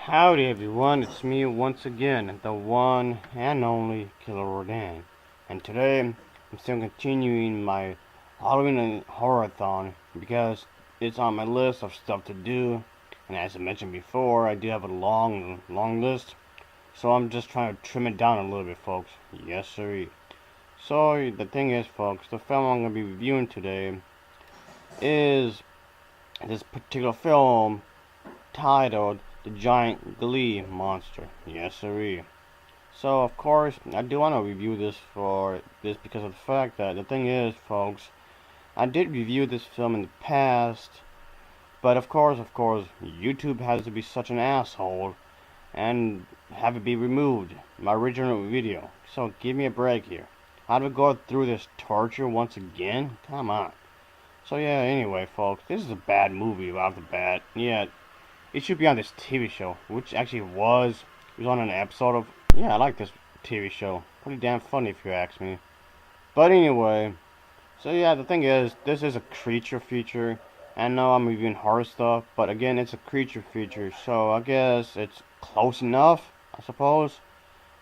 Howdy everyone, it's me once again, the one and only Killer Rodan. And today, I'm still continuing my Halloween Horror-a-thon because it's on my list of stuff to do. And as I mentioned before, I do have a long list. So I'm just trying to trim it down a little bit, folks. Yes, sir. So, the thing is, folks, the film I'm going to be reviewing today is this particular film titled The Giant Gila Monster. Yes, sirree. So, of course, I do want to review this because of the fact that the thing is, folks, I did review this film in the past, but of course, YouTube has to be such an asshole and have it be removed, my original video. So, give me a break here. How do we go through this torture once again? Come on. So, yeah, anyway, folks, this is a bad movie right off the bat. Yeah, it should be on this TV show, which actually was. It was on an episode of. Yeah, I like this TV show. Pretty damn funny if you ask me. But anyway, so yeah, the thing is, this is a creature feature. I know I'm reviewing horror stuff, but again, it's a creature feature, so I guess it's close enough, I suppose.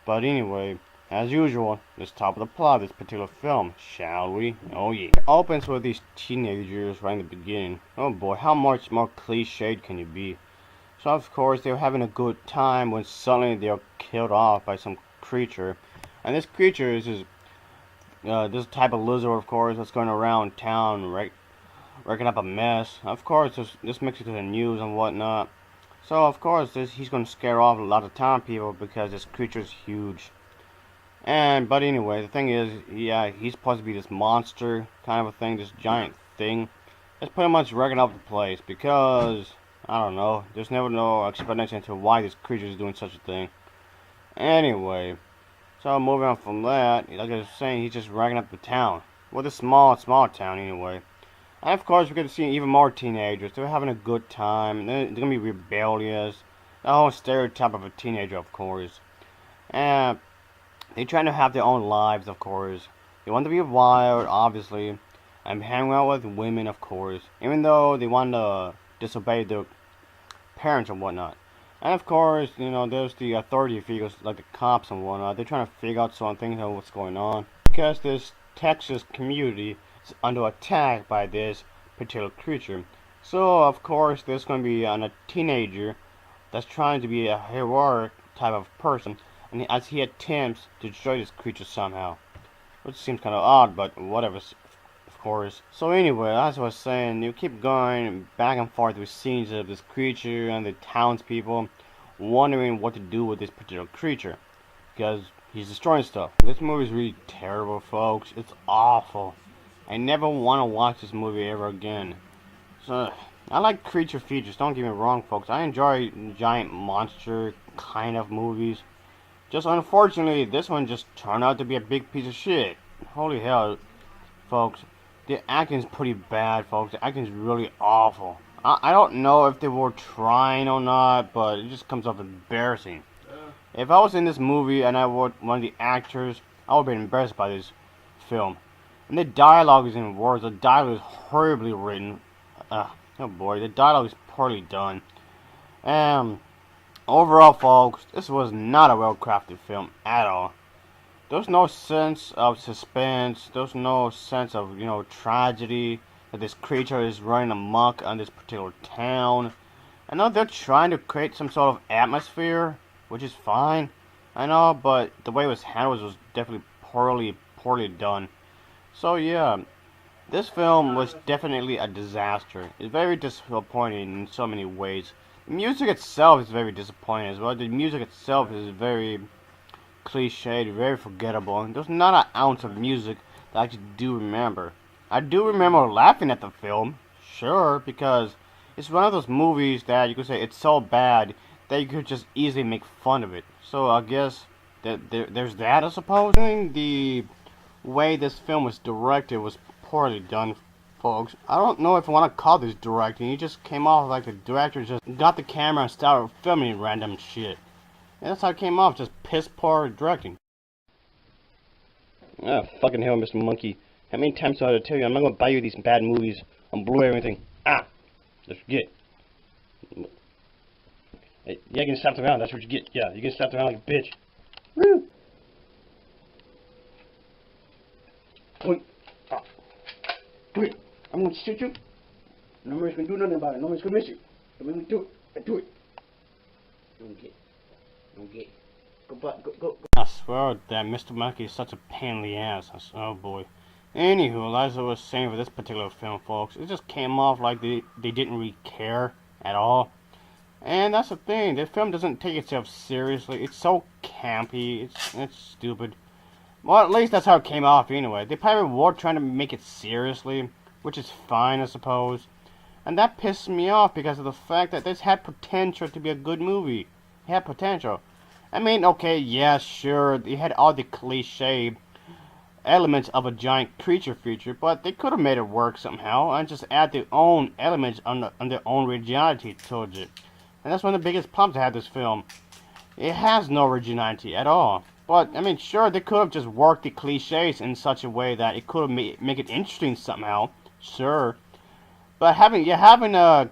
But anyway, as usual, let's top of the plot of this particular film, shall we? Oh yeah. It opens with these teenagers right in the beginning. Oh boy, how much more cliched can you be? So of course they were having a good time when suddenly they are killed off by some creature, and this creature is this type of lizard, of course, that's going around town, wrecking up a mess. Of course, this makes it to the news and whatnot. So of course he's going to scare off a lot of town people because this creature is huge. But anyway, the thing is, yeah, he's supposed to be this monster kind of a thing, this giant thing. It's pretty much wrecking up the place because, I don't know, there's never no explanation to why this creature is doing such a thing. Anyway, so moving on from that, like I was saying, he's just wrecking up the town. Well, this small town anyway. And of course, we're going to see even more teenagers. They're having a good time. They're going to be rebellious. The whole stereotype of a teenager, of course. And they're trying to have their own lives, of course. They want to be wild, obviously. And hang out with women, of course. Even though they want to disobey their parents and whatnot. And of course, you know, there's the authority figures like the cops and whatnot. They're trying to figure out some things of what's going on. Because this Texas community is under attack by this particular creature. So, of course, there's going to be a teenager that's trying to be a heroic type of person. And as he attempts to destroy this creature somehow. Which seems kind of odd, but whatever, of course. So anyway, as I was saying, you keep going back and forth with scenes of this creature and the townspeople wondering what to do with this particular creature. Because he's destroying stuff. This movie is really terrible, folks. It's awful. I never want to watch this movie ever again. So, I like creature features, don't get me wrong, folks. I enjoy giant monster kind of movies. Just unfortunately, this one just turned out to be a big piece of shit. Holy hell, folks. The acting's pretty bad, folks. The acting's really awful. I don't know if they were trying or not, but it just comes off embarrassing. If I was in this movie and I were one of the actors, I would have been embarrassed by this film. And the dialogue is in words. The dialogue is horribly written. Oh boy, the dialogue is poorly done. Overall, folks, this was not a well-crafted film at all. There's no sense of suspense. There's no sense of, you know, tragedy that this creature is running amok on this particular town. I know they're trying to create some sort of atmosphere, which is fine. I know, but the way it was handled was definitely poorly done. So yeah, this film was definitely a disaster. It's very disappointing in so many ways. The music itself is very disappointing as well. The music itself is very cliched, very forgettable. There's not an ounce of music that I actually do remember. I do remember laughing at the film, sure, because it's one of those movies that you could say it's so bad that you could just easily make fun of it. So I guess that there's that, I suppose. I think the way this film was directed was poorly done, folks. I don't know if I want to call this directing. It just came off like the director just got the camera and started filming random shit. And that's how it came off, just piss poor directing. Ah, fucking hell, Mr. Monkey. How many times do I have to tell you I'm not gonna buy you these bad movies on Blu-ray or anything? Ah! Just forget. Yeah, getting slapped around, that's what you get. Yeah, you get slapped around like a bitch. Woo! Wait. Oh. Wait. I'm gonna shoot you. Nobody's gonna do nothing about it. Nobody's gonna miss you. I'm gonna do it. I do it. Don't get. Don't get. Go back. Go. I swear that Mr. Monkey is such a pain in the ass. Oh boy. Anywho, as I was saying for this particular film, folks, it just came off like they didn't really care at all. And that's the thing, the film doesn't take itself seriously. It's so campy, it's stupid. Well, at least that's how it came off anyway. They probably were trying to make it seriously, which is fine, I suppose. And that pissed me off because of the fact that this had potential to be a good movie. It had potential. I mean, okay, yeah, sure, they had all the cliche elements of a giant creature feature, but they could have made it work somehow and just add their own elements on their own originality towards it. And that's one of the biggest problems I had this film. It has no originality at all. But, I mean, sure, they could have just worked the cliches in such a way that it could have make it interesting somehow. Sure. But having a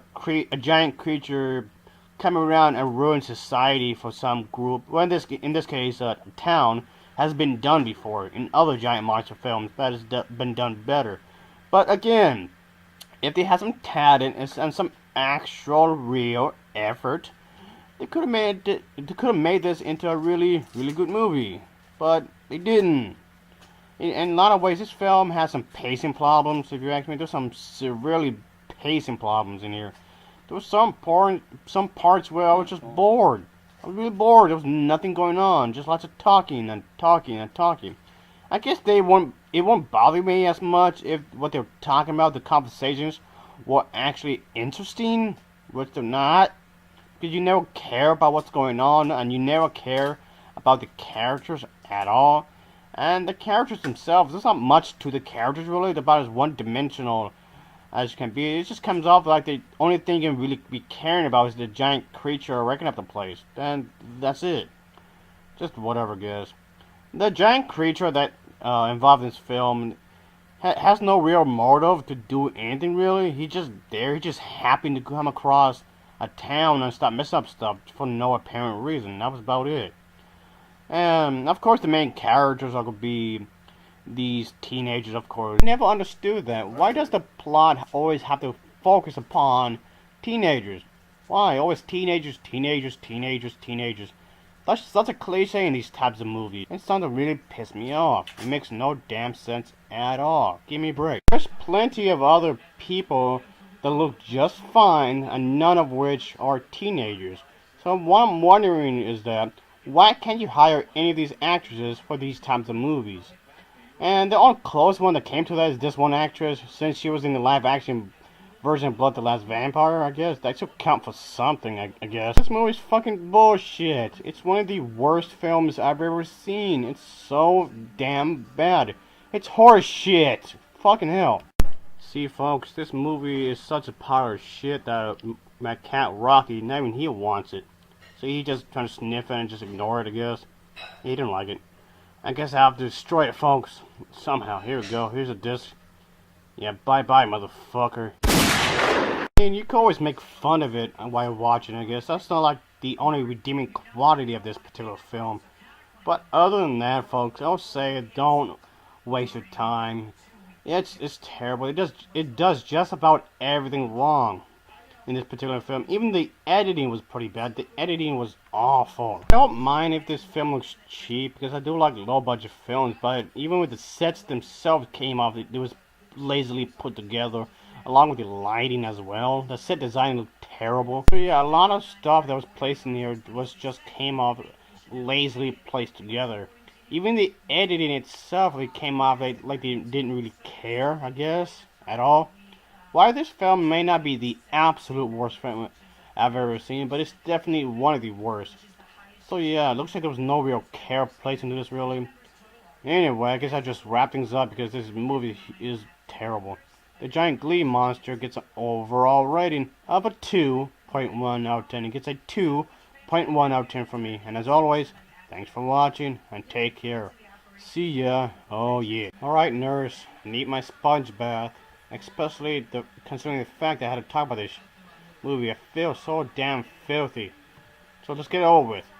giant creature come around and ruin society for some group, well, in this case, a town, has been done before in other giant monster films that has been done better. But again, if they had some talent and some actual real effort, they could have made this into a really good movie, but they didn't. In a lot of ways, this film has some pacing problems. If you ask me, there's some severely pacing problems in here. There was some parts where I was just bored. I was really bored. There was nothing going on, just lots of talking and talking and talking. I guess it won't bother me as much if what they're talking about, the conversations, were actually interesting, which they're not. Because you never care about what's going on, and you never care about the characters at all. And the characters themselves, there's not much to the characters really. They're about as one-dimensional as can be. It just comes off like the only thing you can really be caring about is the giant creature wrecking up the place. And that's it. Just whatever, guys. The giant creature that involved in this film has no real motive to do anything really. He's just there. He just happened to come across a town and start messing up stuff for no apparent reason. That was about it. And of course the main characters are going to be these teenagers, of course. I never understood that. Why does the plot always have to focus upon teenagers? Why? Always teenagers. That's such a cliche in these types of movies. It's starting to really piss me off. It makes no damn sense at all. Give me a break. There's plenty of other people that look just fine, and none of which are teenagers. So what I'm wondering is that, why can't you hire any of these actresses for these types of movies? And the only close one that came to that is this one actress, since she was in the live-action version of Blood the Last Vampire, I guess. That should count for something, I guess. This movie's fucking bullshit. It's one of the worst films I've ever seen. It's so damn bad. It's horse shit. Fucking hell. See, folks, this movie is such a pile of shit that my cat Rocky, not even he wants it. So he just trying to sniff it and just ignore it, I guess. He didn't like it. I guess I have to destroy it, folks. Somehow. Here we go. Here's a disc. Yeah, bye-bye, motherfucker. And you can always make fun of it while watching, I guess. That's not like the only redeeming quality of this particular film. But other than that, folks, I'll say don't waste your time. It's terrible. It does just about everything wrong in this particular film. Even the editing was pretty bad. The editing was awful. I don't mind if this film looks cheap, because I do like low budget films, but even with the sets themselves came off, it was lazily put together, along with the lighting as well. The set design looked terrible. So yeah, a lot of stuff that was placed in here came off lazily placed together. Even the editing itself, it came off like they didn't really care, I guess, at all. While this film may not be the absolute worst film I've ever seen, but it's definitely one of the worst. So yeah, it looks like there was no real care placed into this, really. Anyway, I guess I just wrap things up because this movie is terrible. The Giant Gila Monster gets an overall rating of a 2.1 out of 10. It gets a 2.1 out of 10 from me. And as always, thanks for watching, and take care. See ya. Oh yeah. Alright, nurse. Need my sponge bath. Especially considering the fact that I had to talk about this movie. I feel so damn filthy. So let's get it over with.